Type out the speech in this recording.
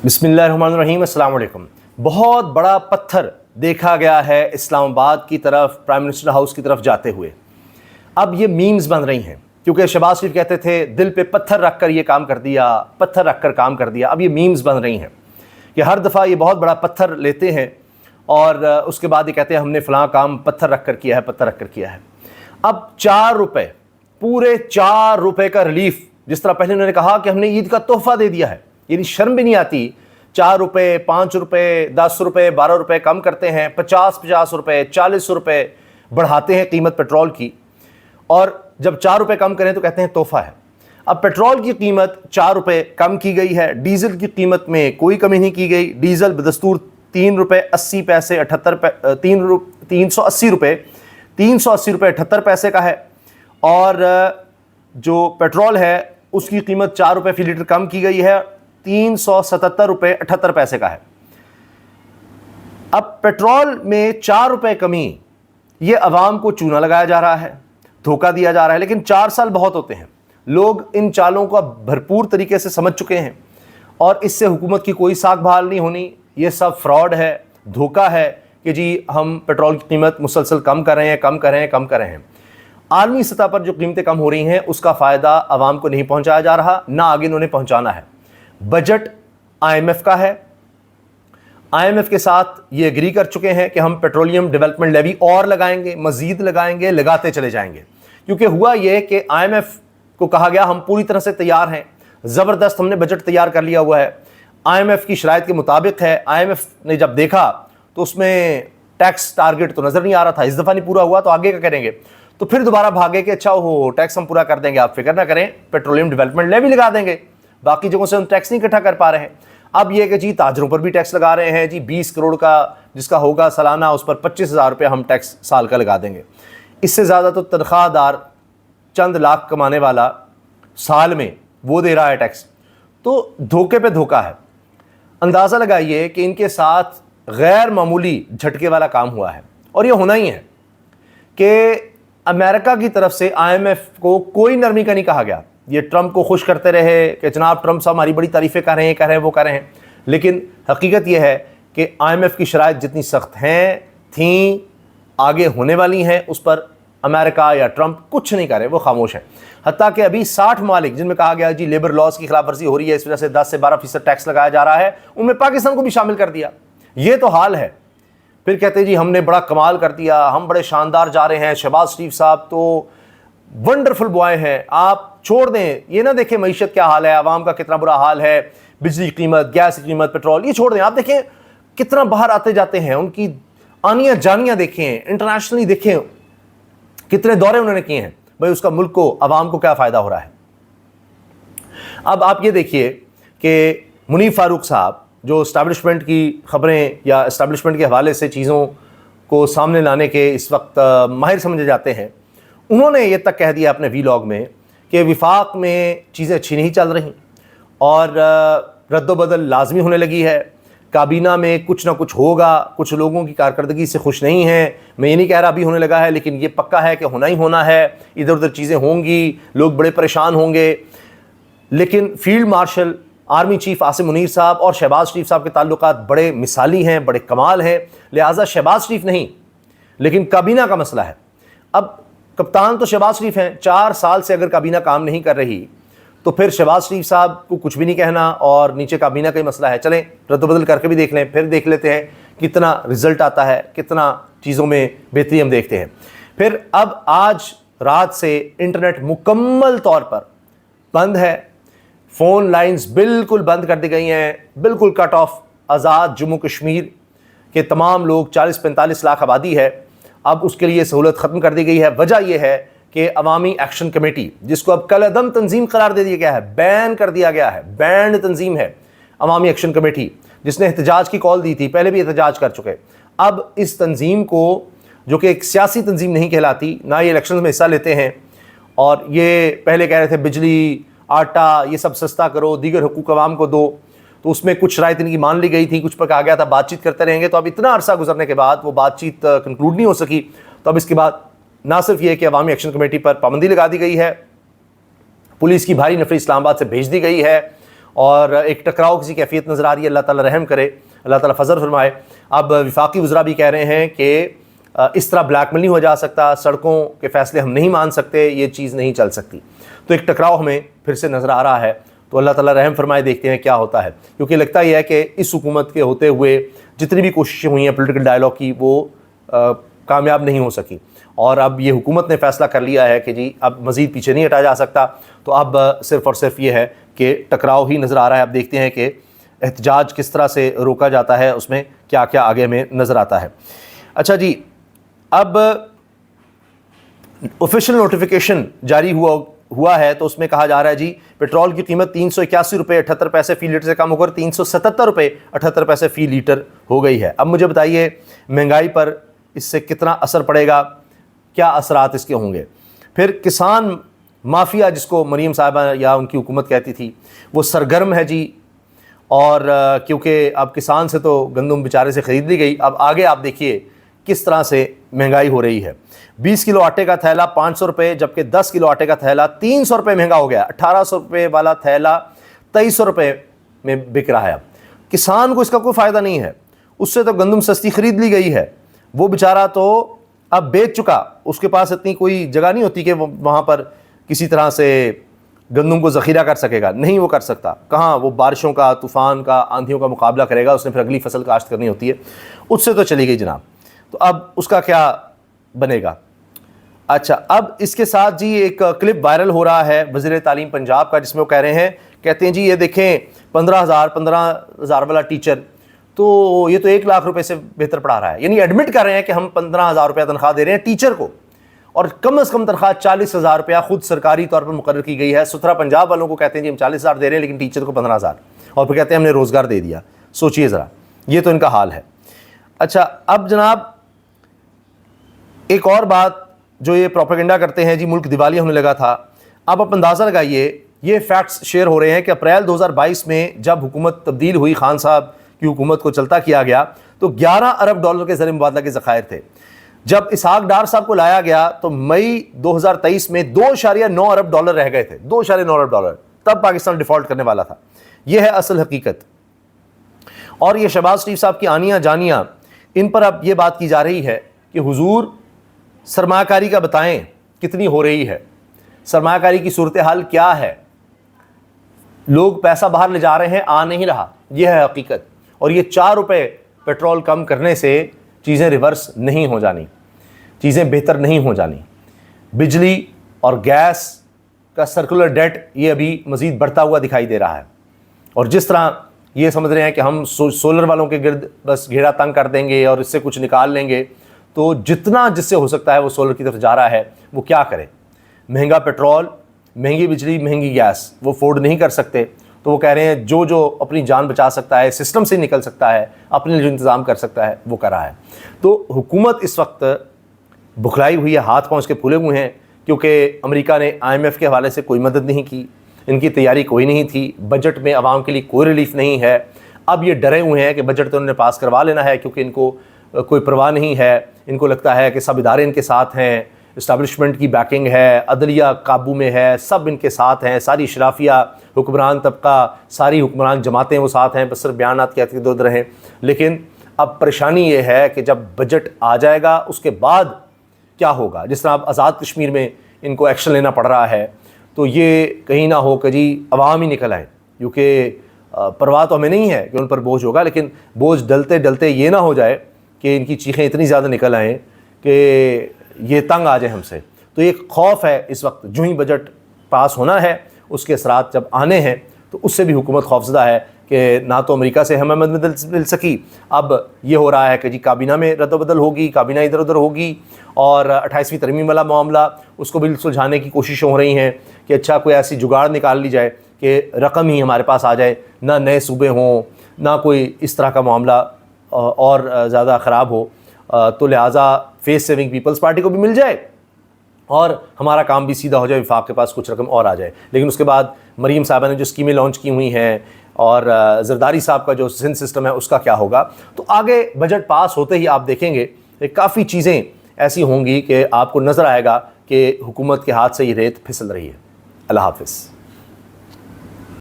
बिस्मिल्लाहिर्रहमानिर्रहीम, अस्सलाम वालेकुम। बहुत बड़ा पत्थर देखा गया है इस्लामाबाद की तरफ, प्राइम मिनिस्टर हाउस की तरफ जाते हुए। अब ये मीम्स बन रही हैं क्योंकि शहबाज शरीफ कहते थे दिल पे पत्थर रख कर ये काम कर दिया, पत्थर रख कर काम कर दिया। अब ये मीम्स बन रही हैं कि हर दफ़ा ये बहुत बड़ा पत्थर लेते हैं और उसके बाद ये कहते हैं हमने फ़लाँ काम पत्थर रख कर किया है, पत्थर रख कर किया है। अब 4 रुपये, पूरे 4 रुपये का रिलीफ, जिस तरह पहले उन्होंने कहा कि हमने ईद का तोहफा दे दिया है, यानी शर्म भी नहीं आती। 4 रुपये, 5 रुपये, 10 रुपये, 12 रुपये कम करते हैं, 50 रुपये, 40 रुपये बढ़ाते हैं कीमत पेट्रोल की, और जब 4 रुपये कम करें तो कहते हैं तोहफा है। अब पेट्रोल की कीमत 4 रुपये कम की गई है, डीजल की कीमत में कोई कमी नहीं की गई। डीजल बदस्तूर 3 रुपये 80 पैसे 380 रुपये 78 पैसे का है, और जो पेट्रोल है उसकी कीमत 4 रुपये फी लीटर कम की गई है, 377 रुपये 78 पैसे का है। अब पेट्रोल में 4 रुपये कमी, ये अवाम को चूना लगाया जा रहा है, धोखा दिया जा रहा है। लेकिन 4 साल बहुत होते हैं, लोग इन चालों को भरपूर तरीके से समझ चुके हैं और इससे हुकूमत की कोई साख बहाल नहीं होनी। ये सब फ्रॉड है, धोखा है कि जी हम पेट्रोल की कीमत मुसलसल कम कर रहे हैं, कम कर रहे हैं, कम कर रहे हैं। आलमी सतह पर जो कीमतें कम हो रही हैं उसका फ़ायदा आवाम को नहीं पहुंचाया जा रहा, ना आगे इन्होंने पहुंचाना है। बजट IMF का है, IMF के साथ ये एग्री कर चुके हैं कि हम पेट्रोलियम डेवलपमेंट लेवी और लगाएंगे, मजीद लगाएंगे, लगाते चले जाएंगे। क्योंकि हुआ ये कि IMF को कहा गया हम पूरी तरह से तैयार हैं, ज़बरदस्त हमने बजट तैयार कर लिया हुआ है, IMF की शराइत के मुताबिक है। IMF ने जब देखा तो उसमें टैक्स टारगेट तो नज़र नहीं आ रहा था, इस दफ़ा नहीं पूरा हुआ तो आगे क्या करेंगे। तो फिर दोबारा भागे कि अच्छा हो टैक्स हम पूरा कर देंगे, आप फिक्र ना करें, पेट्रोलियम डेवलपमेंट लेवी लगा देंगे, बाकी जगहों से हम टैक्स नहीं इकट्ठा कर पा रहे हैं। अब ये कि जी ताजरों पर भी टैक्स लगा रहे हैं, जी 20 करोड़ का जिसका होगा सालाना, उस पर 25,000 रुपये हम टैक्स साल का लगा देंगे। इससे ज़्यादा तो तनख्वाहदार चंद लाख कमाने वाला साल में वो दे रहा है टैक्स। तो धोखे पे धोखा है। अंदाज़ा लगाइए कि इनके साथ गैर मामूली झटके वाला काम हुआ है, और ये होना ही है कि अमेरिका की तरफ से IMF को कोई नरमी का नहीं कहा गया। ये ट्रंप को खुश करते रहे कि जनाब ट्रंप साहब हमारी बड़ी तारीफ़ें कर रहे हैं, वो कर रहे हैं, लेकिन हकीकत यह है कि IMF की शराइत जितनी सख्त हैं, थीं, आगे होने वाली हैं, उस पर अमेरिका या ट्रंप कुछ नहीं कर रहे, वो खामोश हैं। हत्ता कि अभी 60 ममालिक जिनमें कहा गया जी लेबर लॉज की खिलाफ वर्जी हो रही है, इस वजह से 10 से 12% टैक्स लगाया जा रहा है, उनमें पाकिस्तान को भी शामिल कर दिया। ये तो हाल है। फिर कहते जी हमने बड़ा कमाल कर दिया, हम बड़े शानदार जा रहे हैं, शहबाज शरीफ साहब तो वंडरफुल बॉय हैं। आप छोड़ दें, ये ना देखें मईशत क्या हाल है, आवाम का कितना बुरा हाल है, बिजली की कीमत, गैस की कीमत, पेट्रोल, ये छोड़ दें। आप देखें कितना बाहर आते जाते हैं, उनकी आनियाँ जानियाँ देखें, इंटरनेशनली देखें कितने दौरे उन्होंने किए हैं, भाई उसका मुल्क को, आवाम को क्या फ़ायदा हो रहा है। अब आप ये देखिए कि मुनीफ फारूक साहब जो इस्टेब्लिशमेंट की ख़बरें या इस्टेब्लिशमेंट के हवाले से चीज़ों को सामने लाने के इस वक्त माहिर समझे जाते हैं, उन्होंने ये तक कह दिया अपने वीलॉग में कि विफाक में चीज़ें अच्छी नहीं चल रही और रद्दोबदल लाजमी होने लगी है, काबीना में कुछ ना कुछ होगा, कुछ लोगों की कारकर्दगी से खुश नहीं हैं। मैं ये नहीं कह रहा अभी होने लगा है, लेकिन ये पक्का है कि होना ही होना है, इधर उधर चीज़ें होंगी, लोग बड़े परेशान होंगे। लेकिन field marshal army chief Asim Munir साहब और शहबाज शरीफ साहब के ताल्लुकात बड़े मिसाली हैं, बड़े कमाल हैं, लिहाजा शहबाज शरीफ नहीं, लेकिन काबीना का मसला है। अब कप्तान तो शहबाज शरीफ हैं, 4 साल से अगर काबीना काम नहीं कर रही तो फिर शहबाज शरीफ साहब को कुछ भी नहीं कहना, और नीचे काबीना का ही मसला है। चलें रद्दबदल करके भी देख लें, फिर देख लेते हैं कितना रिजल्ट आता है, कितना चीज़ों में बेहतरी हम देखते हैं। फिर अब आज रात से इंटरनेट मुकम्मल तौर पर बंद है, फ़ोन लाइंस बिल्कुल बंद कर दी गई हैं, बिल्कुल कट ऑफ। आज़ाद जम्मू कश्मीर के तमाम लोग, 40-45 लाख आबादी है, अब उसके लिए सहूलत ख़त्म कर दी गई है। वजह यह है कि अवामी एक्शन कमेटी, जिसको अब कलअदम तंजीम करार दे दिया गया है, बैन कर दिया गया है, बैंड तंजीम है अवामी एक्शन कमेटी, जिसने एहतजाज की कॉल दी थी, पहले भी एहतजाज कर चुके। अब इस तंजीम को, जो कि एक सियासी तंजीम नहीं कहलाती, ना ये इलेक्शन में हिस्सा लेते हैं, और ये पहले कह रहे थे बिजली, आटा, ये सब सस्ता करो, दीगर हुकूक अवाम को दो, तो उसमें कुछ शराइत इनकी मान ली गई थी, कुछ पर कहा गया था बातचीत करते रहेंगे। तो अब इतना अरसा गुजरने के बाद वो बातचीत कंक्लूड नहीं हो सकी, तो अब इसके बाद ना सिर्फ ये कि अवामी एक्शन कमेटी पर पाबंदी लगा दी गई है, पुलिस की भारी नफरी इस्लामाबाद से भेज दी गई है, اور ایک ٹکراؤ کسی کیفیت نظر آ رہی ہے. اللہ تعالیٰ رحم کرے, اللہ تعالیٰ فضل فرمائے. اب وفاقی وزراء بھی کہہ رہے ہیں کہ اس طرح بلیک میل نہیں ہو جا سکتا, سڑکوں کے فیصلے ہم نہیں مان سکتے, یہ چیز نہیں چل سکتی. تو ایک ٹکراؤ ہمیں پھر سے نظر آ رہا ہے. تو اللہ تعالیٰ رحم فرمائے, دیکھتے ہیں کیا ہوتا ہے. کیونکہ لگتا یہ ہے کہ اس حکومت کے ہوتے ہوئے جتنی بھی کوششیں ہوئی ہیں پولیٹیکل ڈائلاگ کی, وہ کامیاب نہیں ہو سکی. اور اب یہ حکومت نے فیصلہ کر لیا ہے کہ جی اب مزید پیچھے نہیں ہٹا جا سکتا. تو اب صرف اور صرف یہ ہے کہ ٹکراؤ ہی نظر آ رہا ہے. اب دیکھتے ہیں کہ احتجاج کس طرح سے روکا جاتا ہے, اس میں کیا کیا آگے ہمیں نظر آتا ہے. اچھا جی, اب آفیشیل نوٹیفیکیشن جاری ہوا ہے تو اس میں کہا جا رہا ہے جی پیٹرول کی قیمت 381 روپے 78 پیسے فی لیٹر سے کم ہو کر 377 روپے 78 پیسے فی لیٹر ہو گئی ہے. اب مجھے بتائیے مہنگائی پر اس سے کتنا اثر پڑے گا, کیا اثرات اس کے ہوں گے. پھر کسان مافیا جس کو مریم صاحبہ یا ان کی حکومت کہتی تھی, وہ سرگرم ہے جی. اور کیونکہ اب کسان سے تو گندم بیچارے سے خرید لی گئی, اب آگے آپ دیکھیے کس طرح سے مہنگائی ہو رہی ہے. 20 کلو آٹے کا تھیلا 500 روپے, جبکہ 10 کلو آٹے کا تھیلا 300 روپے مہنگا ہو گیا. 1800 روپے والا تھیلا 2300 روپے میں بک رہا ہے. اب کسان کو اس کا کوئی فائدہ نہیں ہے, اس سے تو گندم سستی خرید لی گئی ہے, وہ بیچارہ تو اب بیچ چکا, اس کے پاس اتنی کوئی جگہ نہیں ہوتی کہ وہ وہاں پر کسی طرح سے گندم کو ذخیرہ کر سکے گا, نہیں وہ کر سکتا. کہاں وہ بارشوں کا, طوفان کا, آندھیوں کا مقابلہ کرے گا, اس نے پھر اگلی فصل کاشت کرنی ہوتی ہے, اس سے تو چلی گئی جناب. تو اب اس کا کیا بنے گا. اچھا, اب اس کے ساتھ جی ایک کلپ وائرل ہو رہا ہے وزیر تعلیم پنجاب کا, جس میں وہ کہہ رہے ہیں, کہتے ہیں جی یہ دیکھیں 15,000 والا ٹیچر تو یہ تو 1 لاکھ روپے سے بہتر پڑھا رہا ہے. یعنی ایڈمٹ کر رہے ہیں کہ ہم 15,000 روپیہ تنخواہ دے رہے ہیں ٹیچر کو, اور کم از کم تنخواہ 40,000 روپیہ خود سرکاری طور پر مقرر کی گئی ہے. ستھرا پنجاب والوں کو کہتے ہیں جی ہم 40,000 دے رہے ہیں لیکن ٹیچر کو 15,000, اور پھر کہتے ہیں ہم نے روزگار دے دیا. سوچئے ذرا, یہ تو ان کا حال ہے. اچھا, اب جناب ایک اور بات جو یہ پروپیگنڈا کرتے ہیں جی ملک دیوالیہ ہونے لگا تھا. اب آپ اندازہ لگائیے, یہ فیکٹس شیئر ہو رہے ہیں کہ اپریل 2022 میں جب حکومت تبدیل ہوئی, خان صاحب کی حکومت کو چلتا کیا گیا, تو 11 ارب ڈالر کے زر مبادلہ کے ذخائر تھے. جب اسحاق ڈار صاحب کو لایا گیا تو مئی 2023 میں 2.9 ارب ڈالر رہ گئے تھے, 2.9 ارب ڈالر. تب پاکستان ڈیفالٹ کرنے والا تھا. یہ ہے اصل حقیقت. اور یہ شہباز شریف صاحب کی آنیاں جانیاں, ان پر اب یہ بات کی جا رہی ہے کہ حضور سرمایہ کاری کا بتائیں کتنی ہو رہی ہے, سرمایہ کاری کی صورتحال کیا ہے, لوگ پیسہ باہر لے جا رہے ہیں, آ نہیں رہا. یہ ہے حقیقت. اور یہ 4 روپے پیٹرول کم کرنے سے چیزیں ریورس نہیں ہو جانی, چیزیں بہتر نہیں ہو جانی. بجلی اور گیس کا سرکولر ڈیٹ یہ ابھی مزید بڑھتا ہوا دکھائی دے رہا ہے. اور جس طرح یہ سمجھ رہے ہیں کہ ہم سولر والوں کے گرد بس گھیرا تنگ کر دیں گے اور اس سے کچھ نکال لیں گے, تو جتنا جس سے ہو سکتا ہے وہ سولر کی طرف جا رہا ہے, وہ کیا کرے. مہنگا پیٹرول, مہنگی بجلی, مہنگی گیس, وہ افورڈ نہیں کر سکتے. تو وہ کہہ رہے ہیں جو اپنی جان بچا سکتا ہے, سسٹم سے نکل سکتا ہے, اپنے لیے جو انتظام کر سکتا ہے وہ کر رہا ہے. تو حکومت اس وقت بکھلائی ہوئی ہے, ہاتھ پاؤں اس کے پھولے ہوئے ہیں, کیونکہ امریکہ نے IMF کے حوالے سے کوئی مدد نہیں کی, ان کی تیاری کوئی نہیں تھی, بجٹ میں عوام کے لیے کوئی ریلیف نہیں ہے. اب یہ ڈرے ہوئے ہیں کہ بجٹ تو انہوں نے پاس کروا لینا ہے, کیونکہ ان کو کوئی پرواہ نہیں ہے. ان کو لگتا ہے کہ سب ادارے ان کے ساتھ ہیں, اسٹیبلشمنٹ کی بیکنگ ہے, عدلیہ قابو میں ہے, سب ان کے ساتھ ہیں, ساری اشرافیہ, حکمران طبقہ, ساری حکمران جماعتیں وہ ساتھ ہیں, بس صرف بیانات کہتے دو رہیں. لیکن اب پریشانی یہ ہے کہ جب بجٹ آ جائے گا اس کے بعد کیا ہوگا. جس طرح اب آزاد کشمیر میں ان کو ایکشن لینا پڑ رہا ہے, تو یہ کہیں نہ ہو کہ جی عوام ہی نکل آئیں, کیونکہ پرواہ تو ہمیں نہیں ہے کہ ان پر بوجھ ہوگا, لیکن بوجھ ڈلتے ڈلتے یہ نہ ہو جائے کہ ان کی چیخیں اتنی زیادہ نکل آئیں کہ یہ تنگ آ جائے ہم سے. تو ایک خوف ہے اس وقت, جو ہی بجٹ پاس ہونا ہے اس کے اثرات جب آنے ہیں تو اس سے بھی حکومت خوفزدہ ہے کہ نہ تو امریکہ سے ہمیں مدد مل سکی. اب یہ ہو رہا ہے کہ جی کابینہ میں رد و بدل ہوگی, کابینہ ادھر ادھر ہوگی, اور 28ویں ترمیم والا معاملہ اس کو بھی سلجھانے کی کوششیں ہو رہی ہیں کہ اچھا کوئی ایسی جگاڑ نکال لی جائے کہ رقم ہی ہمارے پاس آ جائے, نہ نئے صوبے ہوں, نہ کوئی اس طرح کا معاملہ اور زیادہ خراب ہو. تو لہٰذا فیس سیونگ پیپلز پارٹی کو بھی مل جائے اور ہمارا کام بھی سیدھا ہو جائے, وفاق کے پاس کچھ رقم اور آ جائے. لیکن اس کے بعد مریم صاحبہ نے جو اسکیمیں لانچ کی ہوئی ہیں اور زرداری صاحب کا جو سندھ سسٹم ہے اس کا کیا ہوگا. تو آگے بجٹ پاس ہوتے ہی آپ دیکھیں گے کافی چیزیں ایسی ہوں گی کہ آپ کو نظر آئے گا کہ حکومت کے ہاتھ سے یہ ریت پھسل رہی ہے. اللہ حافظ.